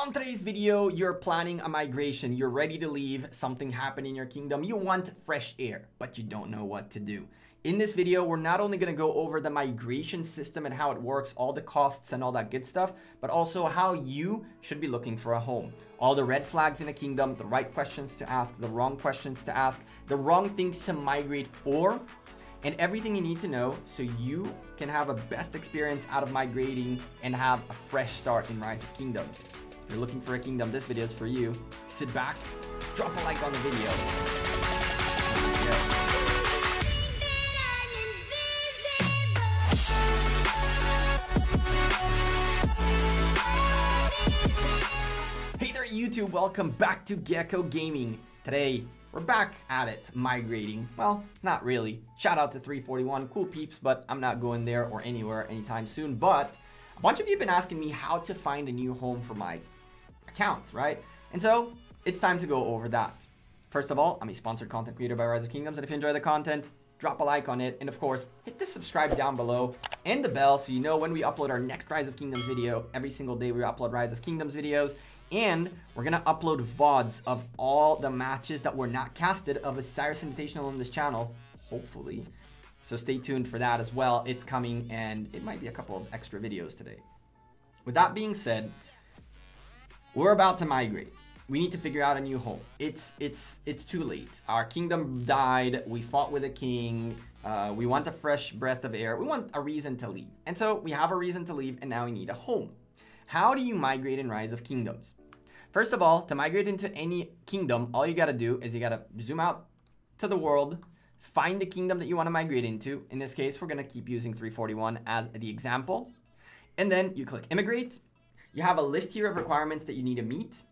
On today's video, you're planning a migration, you're ready to leave, something happened in your kingdom, you want fresh air, but you don't know what to do. In this video, we're not only going to go over the migration system and how it works, all the costs and all that good stuff, but also how you should be looking for a home. All the red flags in a kingdom, the right questions to ask, the wrong questions to ask, the wrong things to migrate for, and everything you need to know so you can have a best experience out of migrating and have a fresh start in Rise of Kingdoms. If you're looking for a kingdom, this video is for you. Sit back, drop a like on the video. Hey there YouTube, welcome back to Gekko Gaming. Today, we're back at it, migrating. Well, not really. Shout out to 341, cool peeps, but I'm not going there or anywhere anytime soon. But a bunch of you have been asking me how to find a new home for my account, right? And so it's time to go over that. First of all, I'm a sponsored content creator by Rise of Kingdoms, and if you enjoy the content, drop a like on it, and of course, hit the subscribe down below and the bell so you know when we upload our next Rise of Kingdoms video. Every single day we upload Rise of Kingdoms videos, and we're gonna upload VODs of all the matches that were not casted of a Cyrus Invitational on this channel, hopefully. So stay tuned for that as well. It's coming, and it might be a couple of extra videos today. With that being said, we're about to migrate. We need to figure out a new home. It's too late. Our kingdom died. We fought with a king. We want a fresh breath of air. We want a reason to leave. And so we have a reason to leave, and now we need a home. How do you migrate in Rise of Kingdoms? First of all, to migrate into any kingdom, all you gotta do is you gotta zoom out to the world, find the kingdom that you wanna migrate into. In this case, we're gonna keep using 341 as the example. And then you click Immigrate. You have a list here of requirements that you need to meet.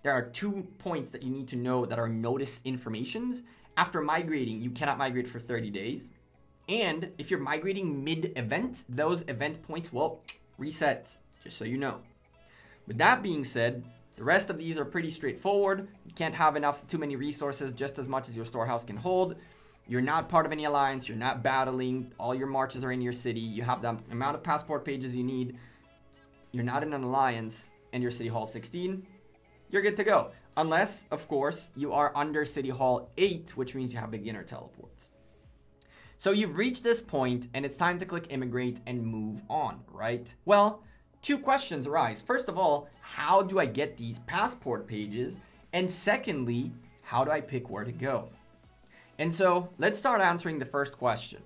There are 2 points that you need to know that are notice informations. After migrating, you cannot migrate for 30 days. And if you're migrating mid-event, those event points will reset, just so you know. With that being said, the rest of these are pretty straightforward. You can't have too many resources, just as much as your storehouse can hold. You're not part of any alliance. You're not battling. All your marches are in your city. You have the amount of passport pages you need. You're not in an alliance, and you're City Hall 16. You're good to go. Unless, of course, you are under City Hall 8, which means you have beginner teleports. So you've reached this point, and it's time to click Immigrate and move on, right? Well, 2 questions arise. First of all, how do I get these passport pages? And secondly, how do I pick where to go? And so let's start answering the first question.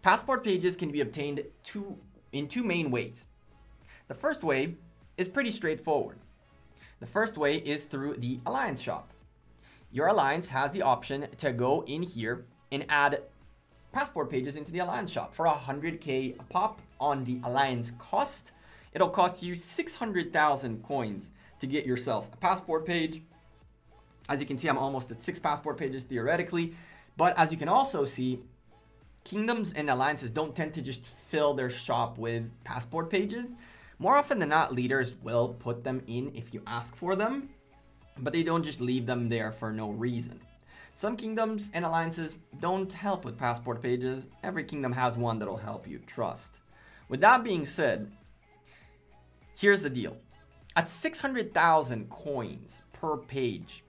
Passport pages can be obtained in two main ways. The first way is pretty straightforward. The first way is through the Alliance shop. Your Alliance has the option to go in here and add passport pages into the Alliance shop for 100k a pop on the Alliance cost. It'll cost you 600,000 coins to get yourself a passport page. As you can see, I'm almost at 6 passport pages theoretically, but as you can also see, kingdoms and alliances don't tend to just fill their shop with passport pages. More often than not, leaders will put them in if you ask for them, but they don't just leave them there for no reason. Some kingdoms and alliances don't help with passport pages. Every kingdom has one that'll help you, trust. With that being said, here's the deal. At 600,000 coins per page,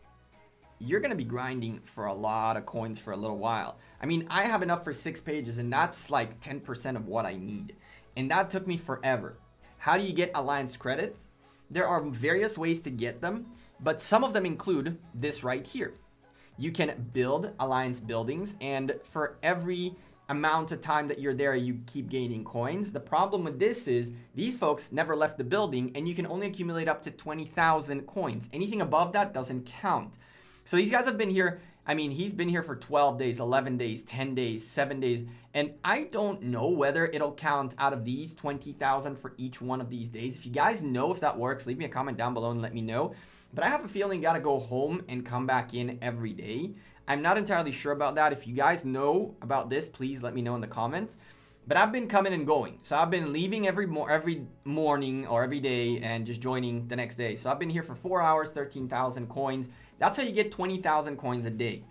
you're gonna be grinding for a lot of coins for a little while. I mean, I have enough for 6 pages, and that's like 10% of what I need. And that took me forever. How do you get Alliance credit? There are various ways to get them, but some of them include this right here. You can build Alliance buildings, and for every amount of time that you're there, you keep gaining coins. The problem with this is these folks never left the building, and you can only accumulate up to 20,000 coins. Anything above that doesn't count. So these guys have been here. I mean, he's been here for 12 days, 11 days, 10 days, 7 days. And I don't know whether it'll count out of these 20,000 for each one of these days. If you guys know if that works, leave me a comment down below and let me know. But I have a feeling you gotta go home and come back in every day. I'm not entirely sure about that. If you guys know about this, please let me know in the comments. But I've been coming and going. So I've been leaving every morning or every day and just joining the next day. So I've been here for 4 hours, 13,000 coins. That's how you get 20,000 coins a day.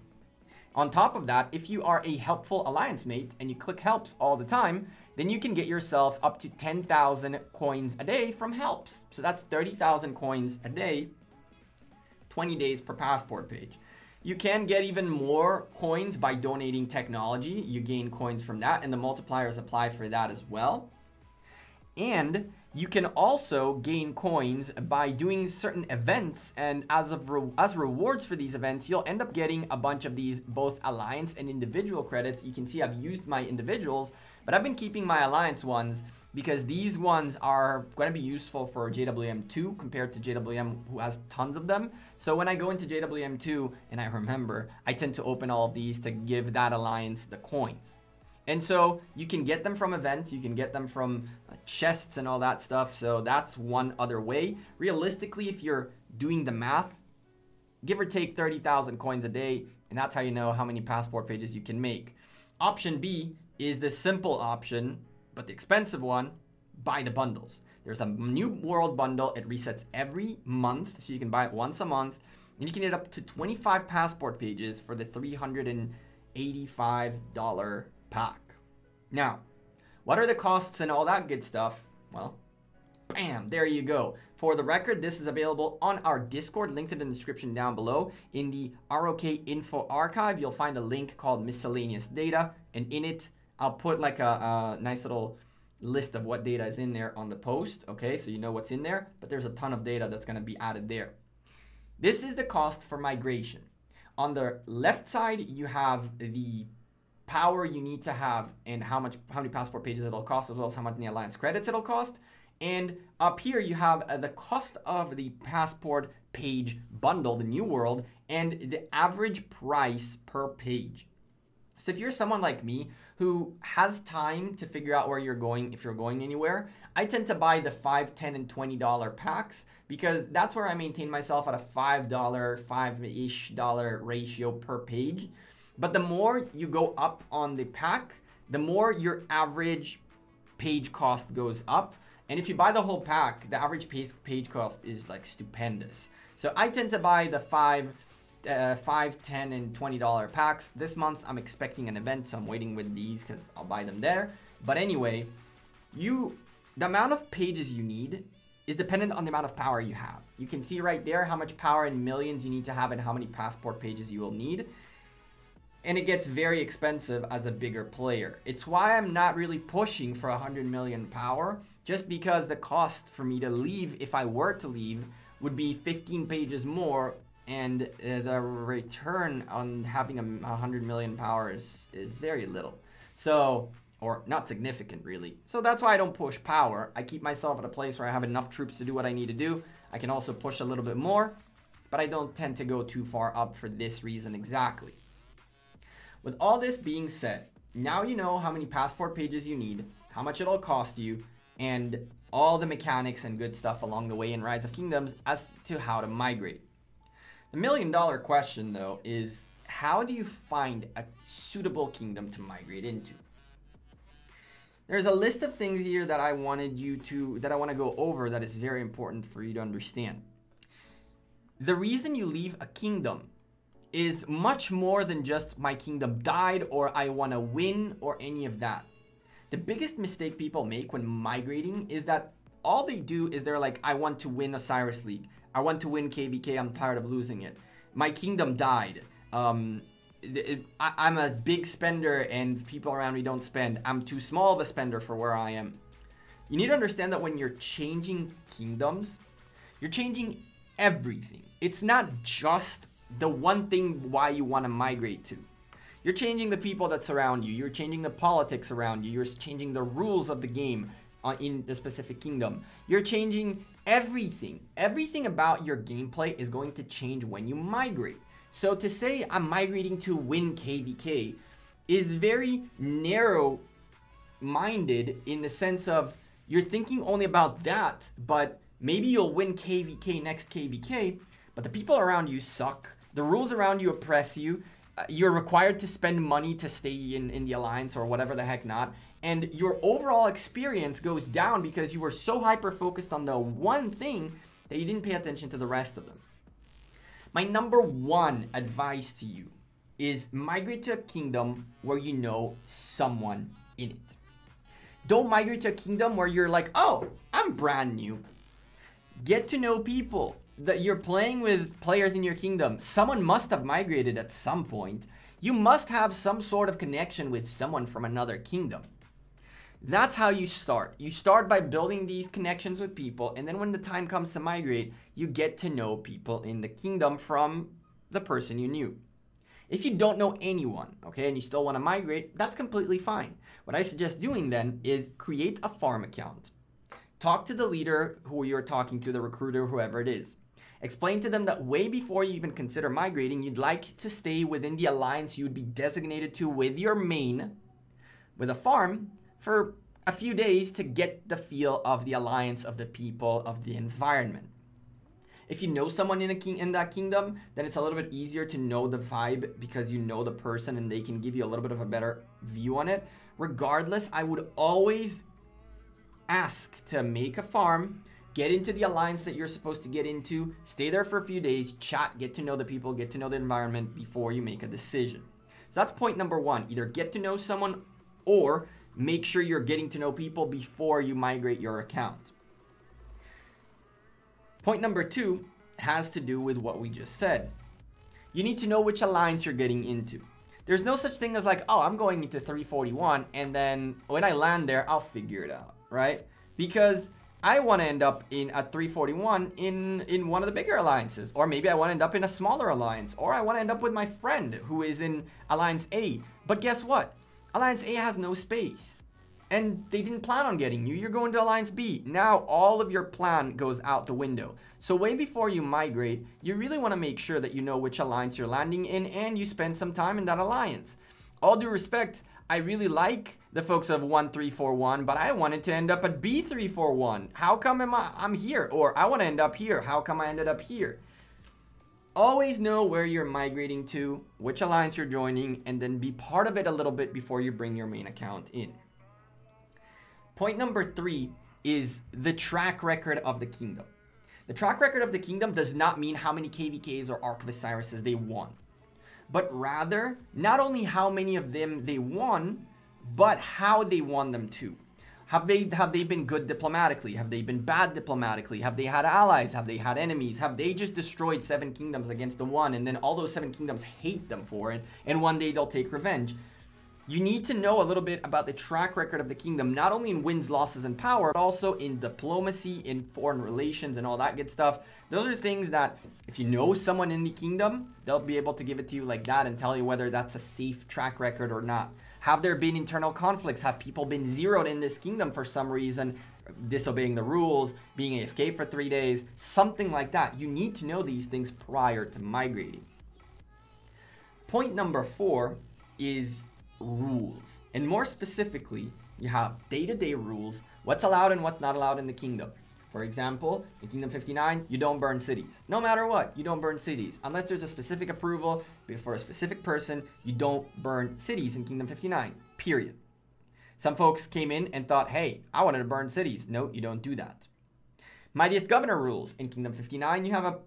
On top of that, if you are a helpful alliance mate and you click helps all the time, then you can get yourself up to 10,000 coins a day from helps. So that's 30,000 coins a day, 20 days per passport page. You can get even more coins by donating technology. You gain coins from that, and the multipliers apply for that as well. And you can also gain coins by doing certain events, and as rewards for these events, you'll end up getting a bunch of these, both alliance and individual credits. You can see I've used my individuals, but I've been keeping my alliance ones because these ones are going to be useful for JWM2 compared to JWM, who has tons of them. So when I go into JWM2 and I remember, I tend to open all of these to give that alliance the coins. And so you can get them from events, you can get them from chests and all that stuff. So that's one other way. Realistically, if you're doing the math, give or take 30,000 coins a day, and that's how you know how many passport pages you can make. Option B is the simple option, but the expensive one: buy the bundles. There's a new world bundle. It resets every month, so you can buy it once a month, and you can get up to 25 passport pages for the $385 pack. Now, what are the costs and all that good stuff? Well, bam, there you go. For the record, this is available on our Discord, linked in the description down below. In the ROK info archive, you'll find a link called miscellaneous data, and in it, I'll put like a nice little list of what data is in there on the post. Okay, so you know what's in there, but there's a ton of data that's going to be added there. This is the cost for migration. On the left side, you have the power you need to have and how many passport pages it'll cost, as well as how much in the alliance credits it'll cost. And up here you have the cost of the passport page bundle, the new world, and the average price per page. So if you're someone like me who has time to figure out where you're going, if you're going anywhere, I tend to buy the $5, $10, and $20 packs because that's where I maintain myself at a $5, $5-ish ratio per page. But the more you go up on the pack, the more your average page cost goes up. And if you buy the whole pack, the average page cost is like stupendous. So I tend to buy the $5, $10, and $20 packs. This month I'm expecting an event, so I'm waiting with these because I'll buy them there. But anyway, the amount of pages you need is dependent on the amount of power you have. You can see right there how much power in millions you need to have and how many passport pages you will need. And it gets very expensive as a bigger player. It's why I'm not really pushing for 100 million power, just because the cost for me to leave, if I were to leave, would be 15 pages more, and the return on having 100 million power is very little. So, or not significant really. So that's why I don't push power. I keep myself at a place where I have enough troops to do what I need to do. I can also push a little bit more, but I don't tend to go too far up for this reason exactly. With all this being said, now you know how many passport pages you need, how much it'll cost you, and all the mechanics and good stuff along the way in Rise of Kingdoms as to how to migrate. The million-dollar question, though, is how do you find a suitable kingdom to migrate into? There's a list of things here that I want to go over that is very important for you to understand. The reason you leave a kingdom is much more than just my kingdom died or I want to win or any of that. The biggest mistake people make when migrating is that all they do is they're like, I want to win Osiris League. I want to win KVK. I'm tired of losing it. My kingdom died. I'm a big spender and people around me don't spend. I'm too small of a spender for where I am. You need to understand that when you're changing kingdoms, you're changing everything. It's not just the one thing why you want to migrate to. You're changing the people that surround you. You're changing the politics around you. You're changing the rules of the game in the specific kingdom. You're changing everything. Everything about your gameplay is going to change when you migrate. So to say I'm migrating to win KVK is very narrow-minded in the sense of you're thinking only about that, but maybe you'll win KVK next KVK, but the people around you suck. The rules around you oppress you. You're required to spend money to stay in the alliance or whatever the heck not. And your overall experience goes down because you were so hyper-focused on the one thing that you didn't pay attention to the rest of them. My number one advice to you is migrate to a kingdom where you know someone in it. Don't migrate to a kingdom where you're like, oh, I'm brand new. Get to know people that you're playing with, players in your kingdom. Someone must have migrated at some point. You must have some sort of connection with someone from another kingdom. That's how you start. You start by building these connections with people, and then when the time comes to migrate, you get to know people in the kingdom from the person you knew. If you don't know anyone, okay, and you still want to migrate, that's completely fine. What I suggest doing then is create a farm account. Talk to the leader who you're talking to, the recruiter, whoever it is. Explain to them that way before you even consider migrating, you'd like to stay within the alliance you'd be designated to with your main, with a farm, for a few days to get the feel of the alliance, of the people, of the environment. If you know someone in that kingdom, then it's a little bit easier to know the vibe because you know the person and they can give you a little bit of a better view on it. Regardless, I would always ask to make a farm, get into the alliance that you're supposed to get into, stay there for a few days, chat, get to know the people, get to know the environment before you make a decision. So that's point number one. Either get to know someone or make sure you're getting to know people before you migrate your account. Point number two has to do with what we just said. You need to know which alliance you're getting into. There's no such thing as like, oh, I'm going into 341 and then when I land there, I'll figure it out, right? Because I want to end up at 341 in one of the bigger alliances, or maybe I want to end up in a smaller alliance, or I want to end up with my friend who is in Alliance A. But guess what? Alliance A has no space. And they didn't plan on getting you. You're going to Alliance B. Now all of your plan goes out the window. So way before you migrate, you really want to make sure that you know which alliance you're landing in and you spend some time in that alliance. All due respect, I really like the folks of 1341, but I wanted to end up at B341. How come I'm here? Or I want to end up here. How come I ended up here? Always know where you're migrating to, which alliance you're joining, and then be part of it a little bit before you bring your main account in. Point number three is the track record of the kingdom. The track record of the kingdom does not mean how many KVKs or Ark of Osiris's they won, but rather not only how many of them they won, but how they won them too. Have they been good diplomatically? Have they been bad diplomatically? Have they had allies? Have they had enemies? Have they just destroyed 7 kingdoms against the one and then all those 7 kingdoms hate them for it and one day they'll take revenge? You need to know a little bit about the track record of the kingdom, not only in wins, losses, and power, but also in diplomacy, in foreign relations, and all that good stuff. Those are things that, if you know someone in the kingdom, they'll be able to give it to you like that and tell you whether that's a safe track record or not. Have there been internal conflicts? Have people been zeroed in this kingdom for some reason, disobeying the rules, being AFK for 3 days, something like that? You need to know these things prior to migrating. Point number 4 is rules, and more specifically you have day-to-day rules, what's allowed and what's not allowed in the kingdom. For example, in Kingdom 59 you don't burn cities. No matter what, you don't burn cities unless there's a specific approval for a specific person. You don't burn cities in Kingdom 59, period. Some folks came in and thought, hey, I wanted to burn cities. No, you don't do that. Mightiest Governor rules in Kingdom 59, you have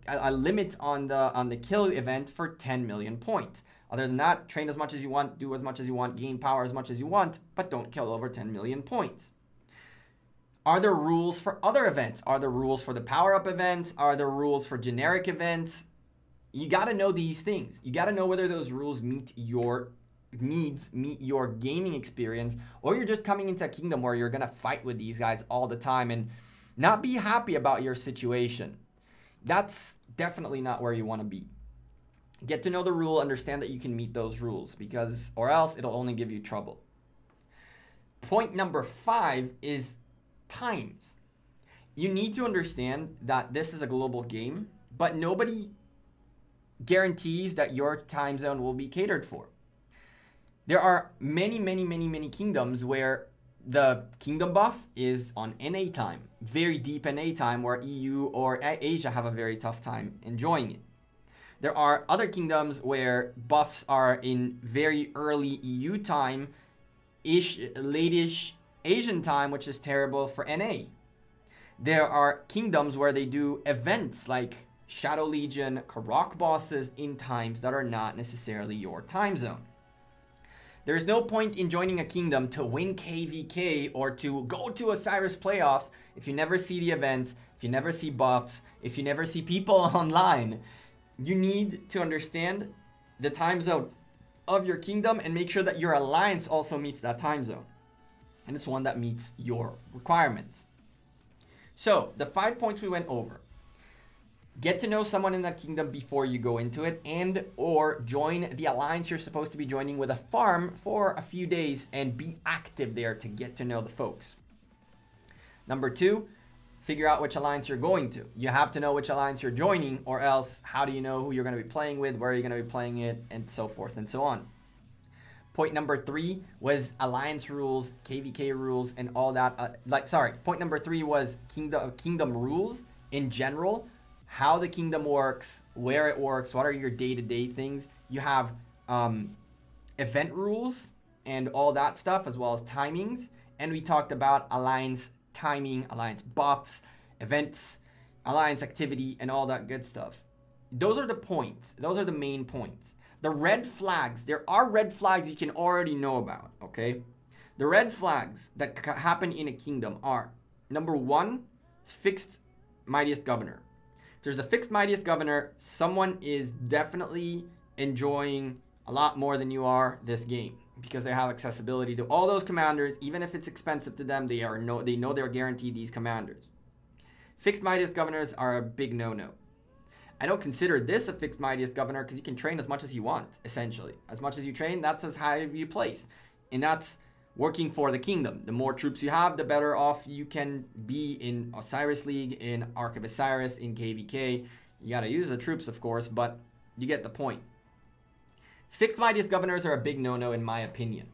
a limit on the kill event for 10 million points. Other than that, train as much as you want, do as much as you want, gain power as much as you want, but don't kill over 10 million points. Are there rules for other events? Are there rules for the power-up events? Are there rules for generic events? You got to know these things. You got to know whether those rules meet your needs, meet your gaming experience, or you're just coming into a kingdom where you're going to fight with these guys all the time and not be happy about your situation. That's definitely not where you want to be. Get to know the rule, understand that you can meet those rules, because or else it'll only give you trouble. Point number 5 is times. You need to understand that this is a global game, but nobody guarantees that your time zone will be catered for. There are many kingdoms where the kingdom buff is on NA time, very deep NA time, where EU or Asia have a very tough time enjoying it. There are other kingdoms where buffs are in very early EU time, late-ish Asian time, which is terrible for NA. There are kingdoms where they do events like Shadow Legion, Karok bosses in times that are not necessarily your time zone. There's no point in joining a kingdom to win KVK or to go to Osiris playoffs if you never see the events, if you never see buffs, if you never see people online. You need to understand the time zone of your kingdom and make sure that your alliance also meets that time zone. And it's one that meets your requirements. So, the 5 points we went over. Get to know someone in that kingdom before you go into it, and or join the alliance you're supposed to be joining with a farm for a few days and be active there to get to know the folks. Number 2, figure out which alliance you're going to. You have to know which alliance you're joining, or else how do you know who you're going to be playing with, where you're going to be playing it, and so forth and so on. Point number 3 was alliance rules, KVK rules, and all that. Point number 3 was kingdom rules in general. How the kingdom works, where it works, what are your day-to-day things. You have event rules and all that stuff, as well as timings. And we talked about alliance timing, alliance buffs, events, alliance activity, and all that good stuff. Those are the points. Those are the main points. The red flags, there are red flags you can already know about, okay? The red flags that happen in a kingdom are, number 1, fixed mightiest governor. If there's a fixed mightiest governor, someone is definitely enjoying a lot more than you are this game, because they have accessibility to all those commanders. Even if it's expensive to them, they know they're guaranteed these commanders. Fixed mightiest governors are a big no-no. I don't consider this a fixed mightiest governor because you can train as much as you want, essentially. As much as you train, that's as high you place. And that's working for the kingdom. The more troops you have, the better off you can be in Osiris League, in Ark of Osiris, in KVK. You gotta use the troops, of course, but you get the point. Fixed mightiest governors are a big no-no in my opinion.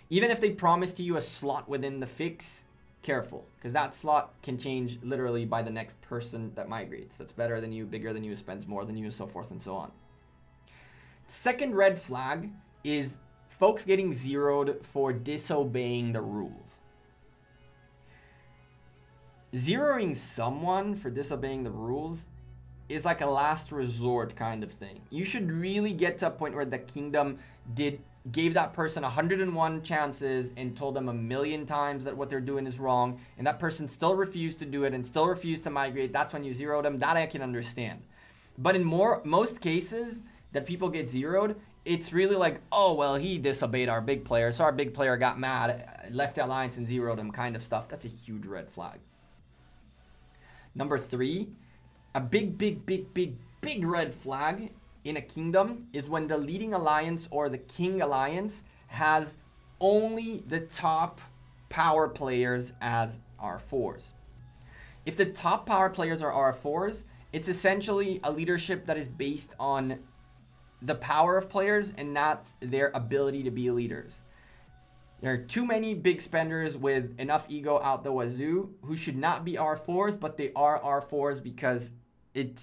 Even if they promise to you a slot within the fix, careful, because that slot can change literally by the next person that migrates. That's better than you, bigger than you, spends more than you, so forth and so on. Second red flag is folks getting zeroed for disobeying the rules. Zeroing someone for disobeying the rules is like a last resort kind of thing. You should really get to a point where the kingdom gave that person 101 chances and told them 1,000,000 times that what they're doing is wrong, and that person still refused to do it and still refused to migrate. That's when you zero them. That I can understand. But in most cases that people get zeroed, it's really like, oh, well, he disobeyed our big player, so our big player got mad, left the alliance and zeroed him kind of stuff. That's a huge red flag. Number 3, a big red flag in a kingdom is when the leading alliance or the king alliance has only the top power players as R4s. If the top power players are R4s, it's essentially a leadership that is based on the power of players and not their ability to be leaders. There are too many big spenders with enough ego out the wazoo who should not be R4s, but they are R4s because it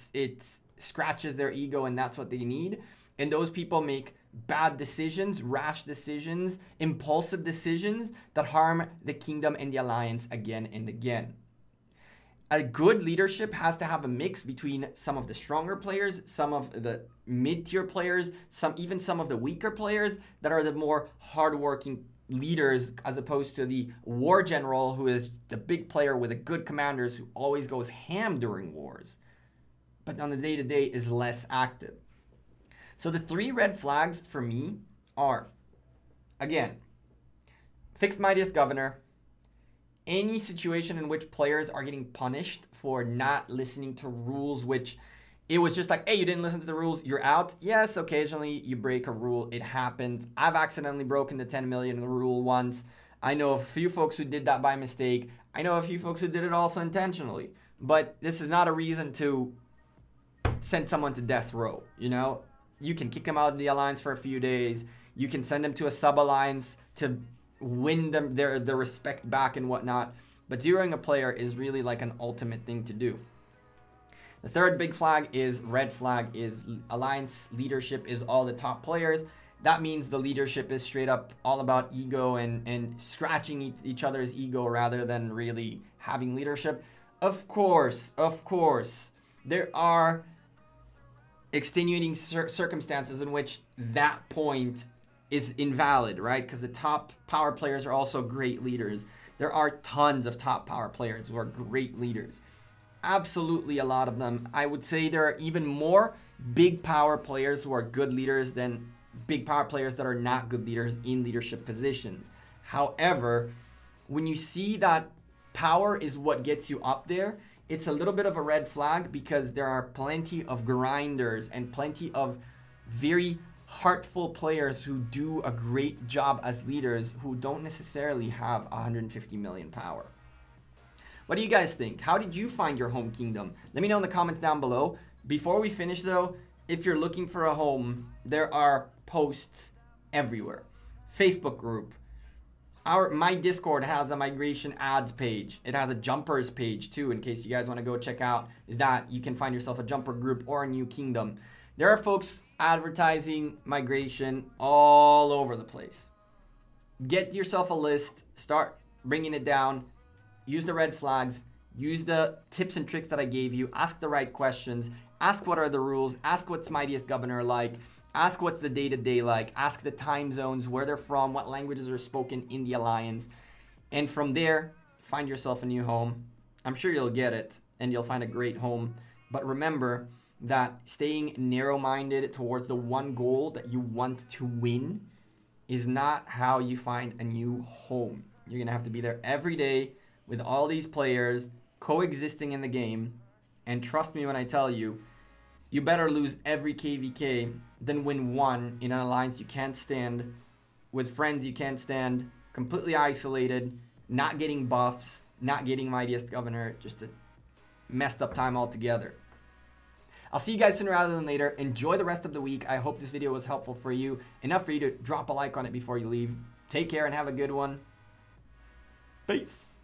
scratches their ego and that's what they need. And those people make bad decisions, rash decisions, impulsive decisions that harm the kingdom and the alliance again and again. A good leadership has to have a mix between some of the stronger players, some of the mid-tier players, even some of the weaker players that are the more hardworking leaders, as opposed to the war general who is the big player with the good commanders who always goes ham during wars, but on the day-to-day is less active. So the 3 red flags for me are, again, fixed mightiest governor, any situation in which players are getting punished for not listening to rules, which it was just like, hey, you didn't listen to the rules, you're out. Yes, occasionally you break a rule, it happens. I've accidentally broken the 10 million rule once. I know a few folks who did that by mistake. I know a few folks who did it also intentionally. But this is not a reason to send someone to death row, you know? You can kick them out of the alliance for a few days. You can send them to a sub-alliance to win them their respect back and whatnot. But zeroing a player is really like an ultimate thing to do. The third big flag is red flag is alliance leadership is all the top players. That means the leadership is straight up all about ego and scratching each other's ego rather than really having leadership. Of course, there are extenuating circumstances in which that point is invalid, right? Because the top power players are also great leaders. There are tons of top power players who are great leaders. Absolutely a lot of them. I would say there are even more big power players who are good leaders than big power players that are not good leaders in leadership positions. However, when you see that power is what gets you up there, it's a little bit of a red flag, because there are plenty of grinders and plenty of very heartful players who do a great job as leaders who don't necessarily have 150 million power. What do you guys think? How did you find your home kingdom? Let me know in the comments down below. Before we finish though, if you're looking for a home, there are posts everywhere. Facebook group. My Discord has a migration ads page. It has a jumpers page too, in case you guys want to go check out that. You can find yourself a jumper group or a new kingdom. There are folks advertising migration all over the place. Get yourself a list, start bringing it down, use the red flags, use the tips and tricks that I gave you, ask the right questions, ask what are the rules, ask what's Mightiest Governor like, ask what's the day-to-day like, ask the time zones, where they're from, what languages are spoken in the alliance, and from there, find yourself a new home. I'm sure you'll get it, and you'll find a great home. But remember that staying narrow-minded towards the one goal that you want to win is not how you find a new home. You're gonna have to be there every day with all these players coexisting in the game, and trust me when I tell you, you better lose every KVK than win one in an alliance you can't stand, with friends you can't stand, completely isolated, not getting buffs, not getting Mightiest Governor, just a messed up time altogether. I'll see you guys sooner rather than later. Enjoy the rest of the week. I hope this video was helpful for you, enough for you to drop a like on it before you leave. Take care and have a good one. Peace.